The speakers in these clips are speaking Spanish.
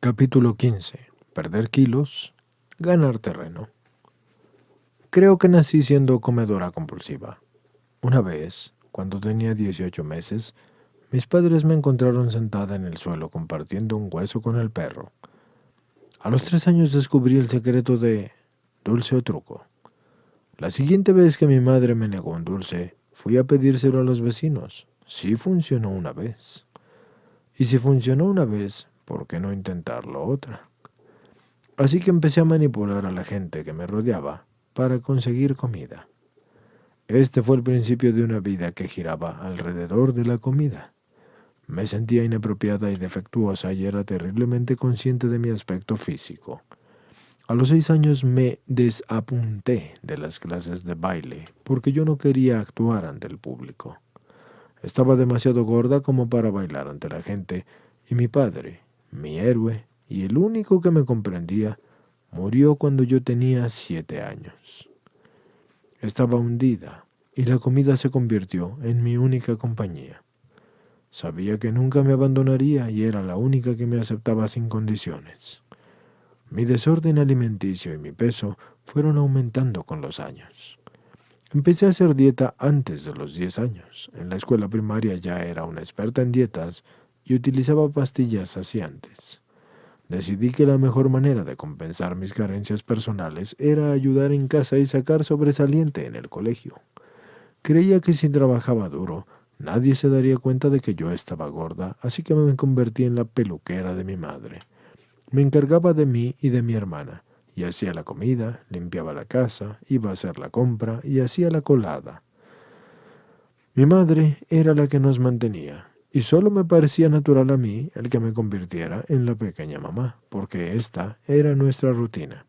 Capítulo 15. Perder kilos, ganar terreno. Creo que nací siendo comedora compulsiva. Una vez, cuando tenía 18 meses, mis padres me encontraron sentada en el suelo compartiendo un hueso con el perro. A los 3 años descubrí el secreto de dulce o truco. La siguiente vez que mi madre me negó un dulce, fui a pedírselo a los vecinos. Sí funcionó una vez. Y si funcionó una vez, ¿por qué no intentarlo otra? Así que empecé a manipular a la gente que me rodeaba para conseguir comida. Este fue el principio de una vida que giraba alrededor de la comida. Me sentía inapropiada y defectuosa y era terriblemente consciente de mi aspecto físico. A los 6 años me desapunté de las clases de baile porque yo no quería actuar ante el público. Estaba demasiado gorda como para bailar ante la gente y mi padre, mi héroe y el único que me comprendía, murió cuando yo tenía 7 años. Estaba hundida y la comida se convirtió en mi única compañía. Sabía que nunca me abandonaría y era la única que me aceptaba sin condiciones. Mi desorden alimenticio y mi peso fueron aumentando con los años. Empecé a hacer dieta antes de los 10 años. En la escuela primaria ya era una experta en dietas y utilizaba pastillas saciantes. Decidí que la mejor manera de compensar mis carencias personales era ayudar en casa y sacar sobresaliente en el colegio. Creía que si trabajaba duro, nadie se daría cuenta de que yo estaba gorda, así que me convertí en la peluquera de mi madre. Me encargaba de mí y de mi hermana, y hacía la comida, limpiaba la casa, iba a hacer la compra y hacía la colada. Mi madre era la que nos mantenía, y solo me parecía natural a mí el que me convirtiera en la pequeña mamá, porque esta era nuestra rutina.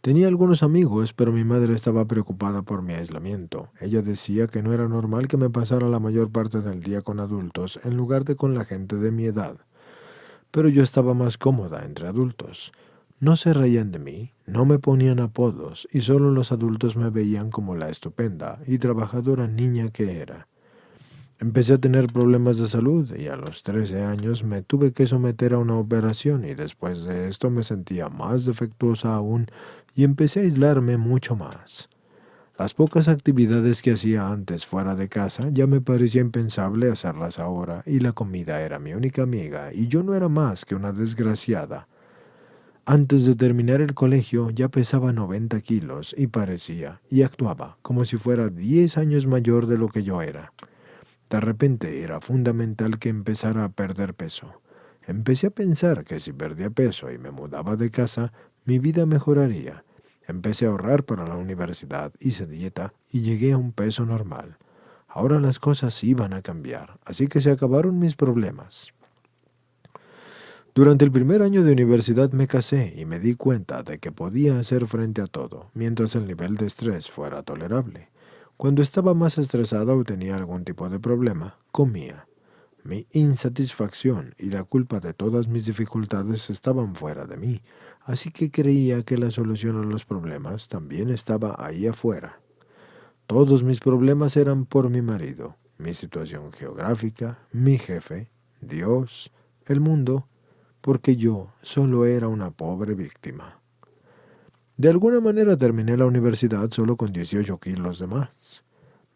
Tenía algunos amigos, pero mi madre estaba preocupada por mi aislamiento. Ella decía que no era normal que me pasara la mayor parte del día con adultos en lugar de con la gente de mi edad. Pero yo estaba más cómoda entre adultos. No se reían de mí, no me ponían apodos, y solo los adultos me veían como la estupenda y trabajadora niña que era. Empecé a tener problemas de salud y a los 13 años me tuve que someter a una operación y después de esto me sentía más defectuosa aún y empecé a aislarme mucho más. Las pocas actividades que hacía antes fuera de casa ya me parecía impensable hacerlas ahora y la comida era mi única amiga y yo no era más que una desgraciada. Antes de terminar el colegio ya pesaba 90 kilos y parecía y actuaba como si fuera 10 años mayor de lo que yo era. De repente era fundamental que empezara a perder peso. Empecé a pensar que si perdía peso y me mudaba de casa, mi vida mejoraría. Empecé a ahorrar para la universidad, hice dieta y llegué a un peso normal. Ahora las cosas iban a cambiar, así que se acabaron mis problemas. Durante el primer año de universidad me casé y me di cuenta de que podía hacer frente a todo, mientras el nivel de estrés fuera tolerable. Cuando estaba más estresada o tenía algún tipo de problema, comía. Mi insatisfacción y la culpa de todas mis dificultades estaban fuera de mí, así que creía que la solución a los problemas también estaba ahí afuera. Todos mis problemas eran por mi marido, mi situación geográfica, mi jefe, Dios, el mundo, porque yo solo era una pobre víctima. De alguna manera terminé la universidad solo con 18 kilos de más.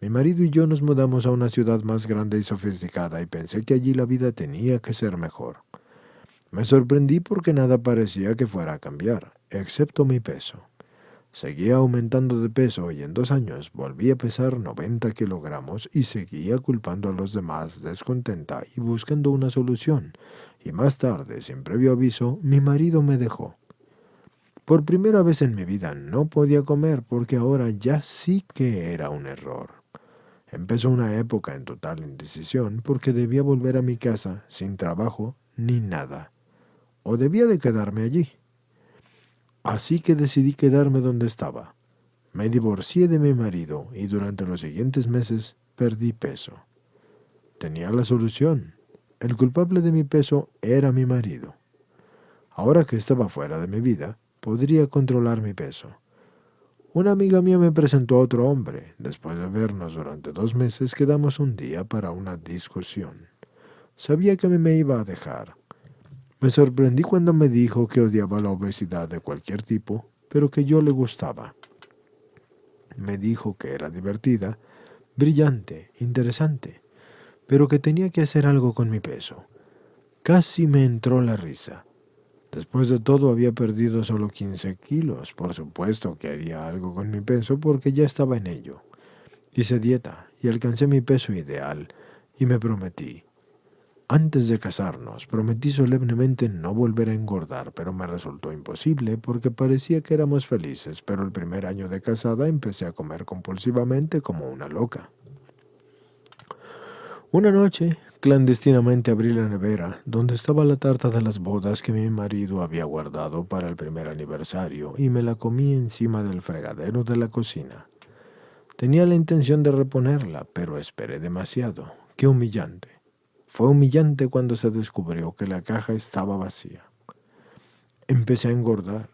Mi marido y yo nos mudamos a una ciudad más grande y sofisticada y pensé que allí la vida tenía que ser mejor. Me sorprendí porque nada parecía que fuera a cambiar, excepto mi peso. Seguía aumentando de peso y en 2 años volví a pesar 90 kilogramos y seguía culpando a los demás descontenta y buscando una solución. Y más tarde, sin previo aviso, mi marido me dejó. Por primera vez en mi vida no podía comer porque ahora ya sí que era un error. Empezó una época en total indecisión porque debía volver a mi casa sin trabajo ni nada, o debía de quedarme allí. Así que decidí quedarme donde estaba. Me divorcié de mi marido y durante los siguientes meses perdí peso. Tenía la solución. El culpable de mi peso era mi marido. Ahora que estaba fuera de mi vida, podría controlar mi peso. Una amiga mía me presentó a otro hombre. Después de vernos durante 2 meses, quedamos un día para una discusión. Sabía que me iba a dejar, Me sorprendí cuando me dijo que odiaba la obesidad de cualquier tipo, pero que yo le gustaba. Me dijo que era divertida, brillante, interesante, pero que tenía que hacer algo con mi peso. Casi me entró la risa. Después de todo había perdido solo 15 kilos. Por supuesto que haría algo con mi peso porque ya estaba en ello. Hice dieta y alcancé mi peso ideal y me prometí. Antes de casarnos, prometí solemnemente no volver a engordar, pero me resultó imposible porque parecía que éramos felices, pero el primer año de casada empecé a comer compulsivamente como una loca. Una noche, clandestinamente abrí la nevera, donde estaba la tarta de las bodas que mi marido había guardado para el primer aniversario, y me la comí encima del fregadero de la cocina. Tenía la intención de reponerla, pero esperé demasiado. ¡Qué humillante! Fue humillante cuando se descubrió que la caja estaba vacía. Empecé a engordar.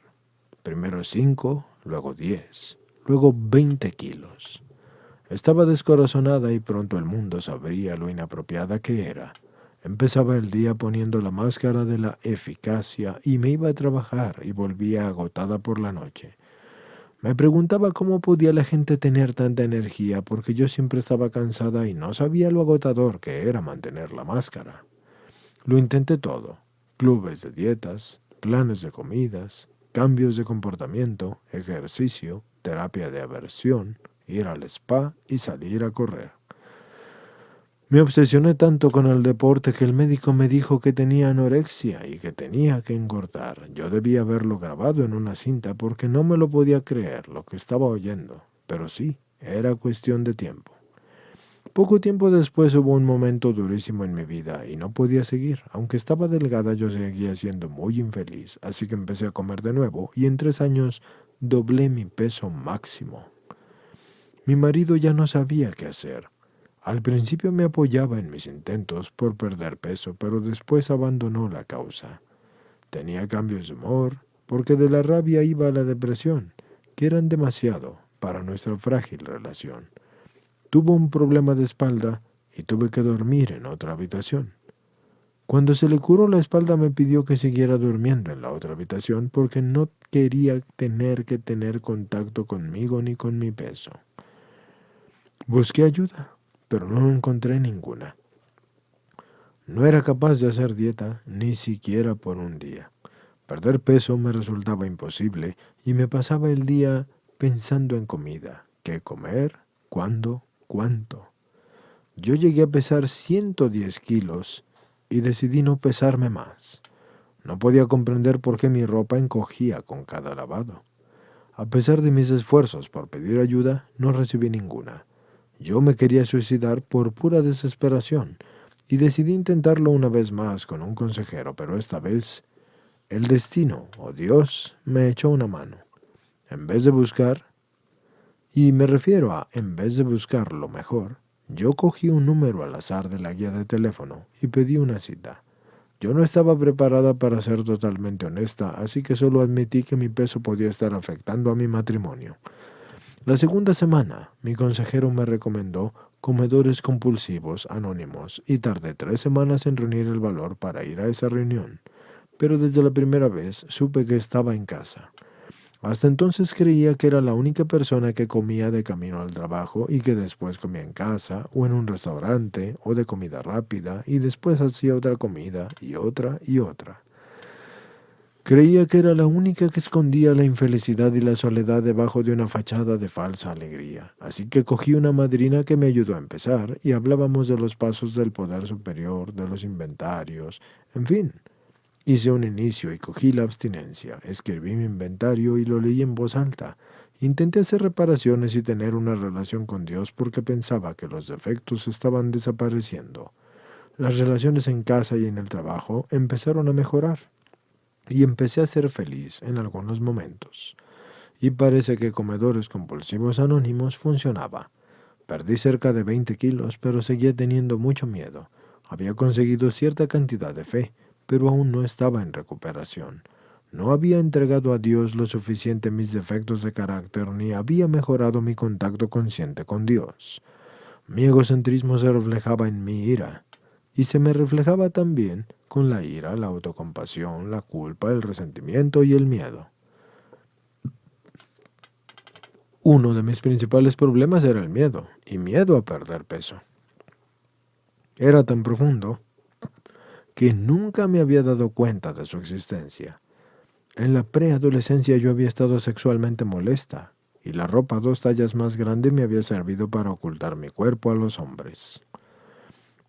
Primero 5, luego 10, luego 20 kilos. Estaba descorazonada y pronto el mundo sabría lo inapropiada que era. Empezaba el día poniendo la máscara de la eficacia y me iba a trabajar y volvía agotada por la noche. Me preguntaba cómo podía la gente tener tanta energía porque yo siempre estaba cansada y no sabía lo agotador que era mantener la máscara. Lo intenté todo: clubes de dietas, planes de comidas, cambios de comportamiento, ejercicio, terapia de aversión, ir al spa y salir a correr. Me obsesioné tanto con el deporte que el médico me dijo que tenía anorexia y que tenía que engordar. Yo debía haberlo grabado en una cinta porque no me lo podía creer lo que estaba oyendo. Pero sí, era cuestión de tiempo. Poco tiempo después hubo un momento durísimo en mi vida y no podía seguir. Aunque estaba delgada, yo seguía siendo muy infeliz, así que empecé a comer de nuevo y en 3 años doblé mi peso máximo. Mi marido ya no sabía qué hacer. Al principio me apoyaba en mis intentos por perder peso, pero después abandonó la causa. Tenía cambios de humor, porque de la rabia iba a la depresión, que eran demasiado para nuestra frágil relación. Tuvo un problema de espalda y tuve que dormir en otra habitación. Cuando se le curó la espalda me pidió que siguiera durmiendo en la otra habitación porque no quería tener que tener contacto conmigo ni con mi peso. Busqué ayuda, pero no encontré ninguna. No era capaz de hacer dieta ni siquiera por un día. Perder peso me resultaba imposible y me pasaba el día pensando en comida, qué comer, cuándo, cuánto. Yo llegué a pesar 110 kilos y decidí no pesarme más. No podía comprender por qué mi ropa encogía con cada lavado. A pesar de mis esfuerzos por pedir ayuda, no recibí ninguna. Yo me quería suicidar por pura desesperación y decidí intentarlo una vez más con un consejero, pero esta vez el destino o Dios me echó una mano. En vez de buscar, y me refiero a en vez de buscar lo mejor, yo cogí un número al azar de la guía de teléfono y pedí una cita. Yo no estaba preparada para ser totalmente honesta, así que solo admití que mi peso podía estar afectando a mi matrimonio. La segunda semana, mi consejero me recomendó comedores compulsivos anónimos y tardé 3 semanas en reunir el valor para ir a esa reunión. Pero desde la primera vez supe que estaba en casa. Hasta entonces creía que era la única persona que comía de camino al trabajo y que después comía en casa o en un restaurante o de comida rápida y después hacía otra comida y otra y otra. Creía que era la única que escondía la infelicidad y la soledad debajo de una fachada de falsa alegría. Así que cogí una madrina que me ayudó a empezar y hablábamos de los pasos del poder superior, de los inventarios, en fin. Hice un inicio y cogí la abstinencia. Escribí mi inventario y lo leí en voz alta. Intenté hacer reparaciones y tener una relación con Dios porque pensaba que los defectos estaban desapareciendo. Las relaciones en casa y en el trabajo empezaron a mejorar. Y empecé a ser feliz en algunos momentos. Y parece que comedores compulsivos anónimos funcionaba. Perdí cerca de 20 kilos, pero seguía teniendo mucho miedo. Había conseguido cierta cantidad de fe, pero aún no estaba en recuperación. No había entregado a Dios lo suficiente mis defectos de carácter ni había mejorado mi contacto consciente con Dios. Mi egocentrismo se reflejaba en mi ira y se me reflejaba también con la ira, la autocompasión, la culpa, el resentimiento y el miedo. Uno de mis principales problemas era el miedo, y miedo a perder peso. Era tan profundo que nunca me había dado cuenta de su existencia. En la preadolescencia yo había estado sexualmente molesta, y la ropa 2 tallas más grande me había servido para ocultar mi cuerpo a los hombres.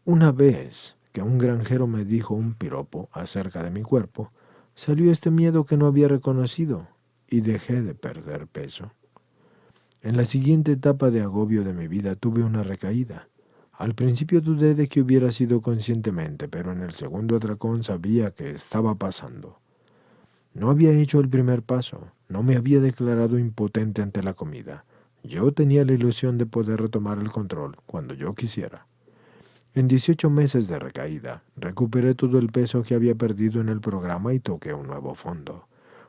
Una vez que un granjero me dijo un piropo acerca de mi cuerpo, salió este miedo que no había reconocido, y dejé de perder peso. En la siguiente etapa de agobio de mi vida tuve una recaída. Al principio dudé de que hubiera sido conscientemente, pero en el segundo atracón sabía que estaba pasando. No había hecho el primer paso, no me había declarado impotente ante la comida. Yo tenía la ilusión de poder retomar el control cuando yo quisiera. En 18 meses de recaída, recuperé todo el peso que había perdido en el programa y toqué un nuevo fondo.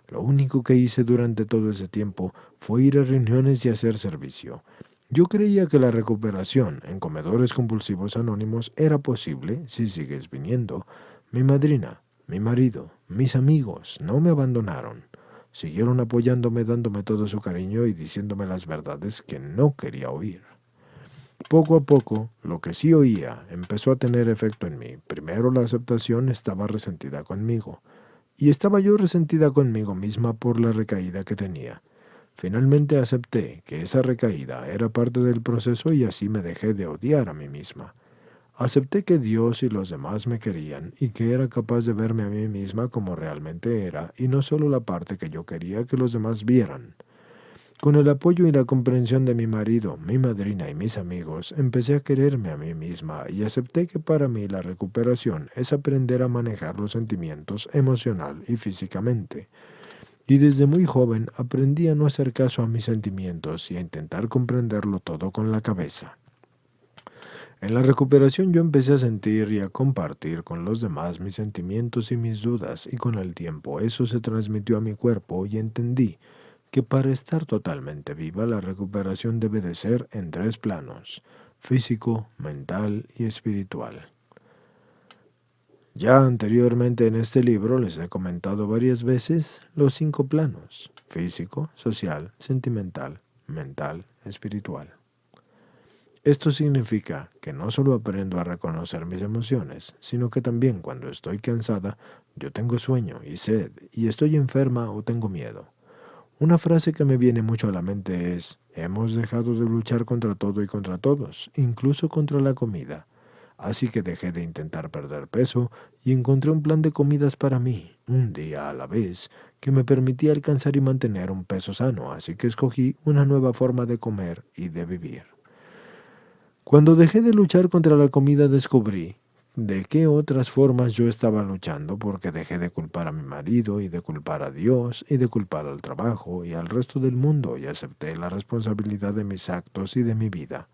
Lo único que hice durante todo ese tiempo fue ir a reuniones y hacer servicio. Yo creía que la recuperación en comedores compulsivos anónimos era posible si sigues viniendo. Mi madrina, mi marido, mis amigos no me abandonaron. Siguieron apoyándome, dándome todo su cariño y diciéndome las verdades que no quería oír. Poco a poco, lo que sí oía empezó a tener efecto en mí. Primero la aceptación estaba resentida conmigo, y estaba yo resentida conmigo misma por la recaída que tenía. Finalmente acepté que esa recaída era parte del proceso y así me dejé de odiar a mí misma. Acepté que Dios y los demás me querían y que era capaz de verme a mí misma como realmente era y no solo la parte que yo quería que los demás vieran. Con el apoyo y la comprensión de mi marido, mi madrina y mis amigos, empecé a quererme a mí misma y acepté que para mí la recuperación es aprender a manejar los sentimientos emocional y físicamente. Y desde muy joven aprendí a no hacer caso a mis sentimientos y a intentar comprenderlo todo con la cabeza. En la recuperación yo empecé a sentir y a compartir con los demás mis sentimientos y mis dudas, y con el tiempo eso se transmitió a mi cuerpo y entendí que para estar totalmente viva la recuperación debe de ser en 3 planos: físico, mental y espiritual. Ya anteriormente en este libro les he comentado varias veces los 5 planos: físico, social, sentimental, mental, espiritual. Esto significa que no solo aprendo a reconocer mis emociones, sino que también cuando estoy cansada, yo tengo sueño y sed, y estoy enferma o tengo miedo. Una frase que me viene mucho a la mente es: hemos dejado de luchar contra todo y contra todos, incluso contra la comida. Así que dejé de intentar perder peso y encontré un plan de comidas para mí, un día a la vez, que me permitía alcanzar y mantener un peso sano, así que escogí una nueva forma de comer y de vivir. Cuando dejé de luchar contra la comida descubrí de qué otras formas yo estaba luchando, porque dejé de culpar a mi marido y de culpar a Dios y de culpar al trabajo y al resto del mundo y acepté la responsabilidad de mis actos y de mi vida.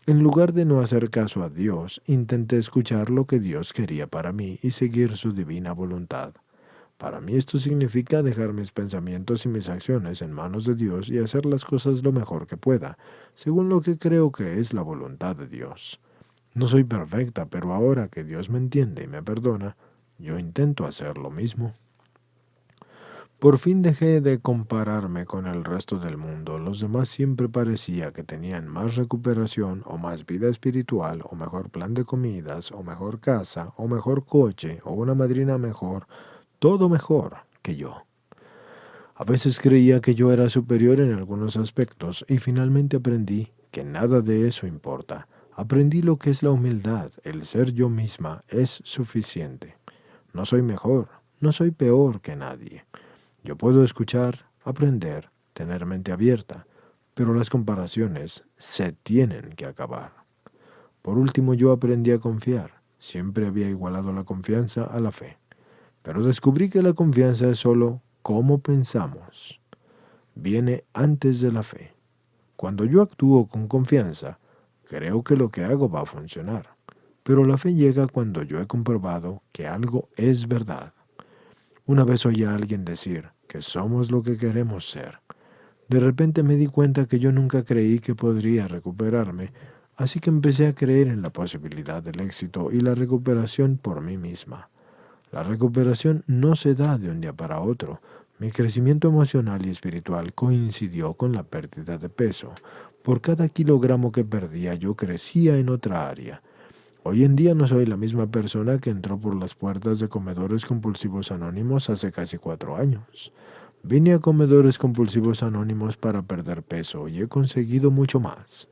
En lugar de no hacer caso a Dios, intenté escuchar lo que Dios quería para mí y seguir su divina voluntad. Para mí esto significa dejar mis pensamientos y mis acciones en manos de Dios y hacer las cosas lo mejor que pueda, según lo que creo que es la voluntad de Dios. No soy perfecta, pero ahora que Dios me entiende y me perdona, yo intento hacer lo mismo. Por fin dejé de compararme con el resto del mundo. Los demás siempre parecía que tenían más recuperación o más vida espiritual o mejor plan de comidas o mejor casa o mejor coche o una madrina mejor, todo mejor que yo. A veces creía que yo era superior en algunos aspectos y finalmente aprendí que nada de eso importa. Aprendí lo que es la humildad, el ser yo misma es suficiente. No soy mejor, no soy peor que nadie. Yo puedo escuchar, aprender, tener mente abierta, pero las comparaciones se tienen que acabar. Por último, yo aprendí a confiar. Siempre había igualado la confianza a la fe. Pero descubrí que la confianza es solo cómo pensamos. Viene antes de la fe. Cuando yo actúo con confianza, creo que lo que hago va a funcionar. Pero la fe llega cuando yo he comprobado que algo es verdad. Una vez oí a alguien decir que somos lo que queremos ser. De repente me di cuenta que yo nunca creí que podría recuperarme, así que empecé a creer en la posibilidad del éxito y la recuperación por mí misma. La recuperación no se da de un día para otro. Mi crecimiento emocional y espiritual coincidió con la pérdida de peso. Por cada kilogramo que perdía, yo crecía en otra área. Hoy en día no soy la misma persona que entró por las puertas de Comedores Compulsivos Anónimos hace casi 4 años. Vine a Comedores Compulsivos Anónimos para perder peso y he conseguido mucho más.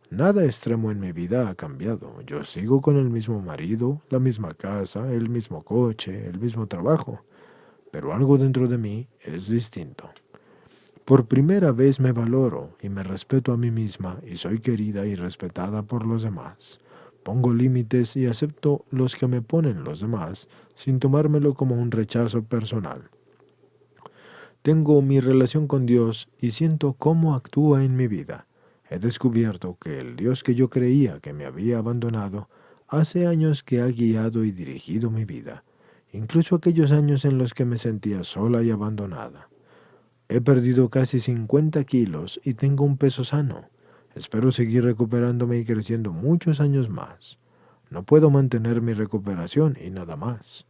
Nada extremo en mi vida ha cambiado. Yo sigo con el mismo marido, la misma casa, el mismo coche, el mismo trabajo. Pero algo dentro de mí es distinto. Por primera vez me valoro y me respeto a mí misma y soy querida y respetada por los demás. Pongo límites y acepto los que me ponen los demás sin tomármelo como un rechazo personal. Tengo mi relación con Dios y siento cómo actúa en mi vida. He descubierto que el Dios que yo creía que me había abandonado hace años que ha guiado y dirigido mi vida, incluso aquellos años en los que me sentía sola y abandonada. He perdido casi 50 kilos y tengo un peso sano. Espero seguir recuperándome y creciendo muchos años más. No puedo mantener mi recuperación y nada más.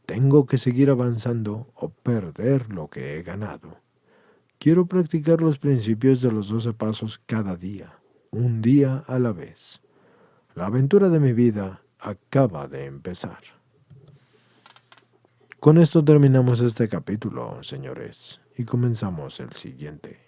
Tengo que seguir avanzando o perder lo que he ganado. Quiero practicar los principios de los 12 pasos cada día, un día a la vez. La aventura de mi vida acaba de empezar. Con esto terminamos este capítulo, señores, y comenzamos el siguiente.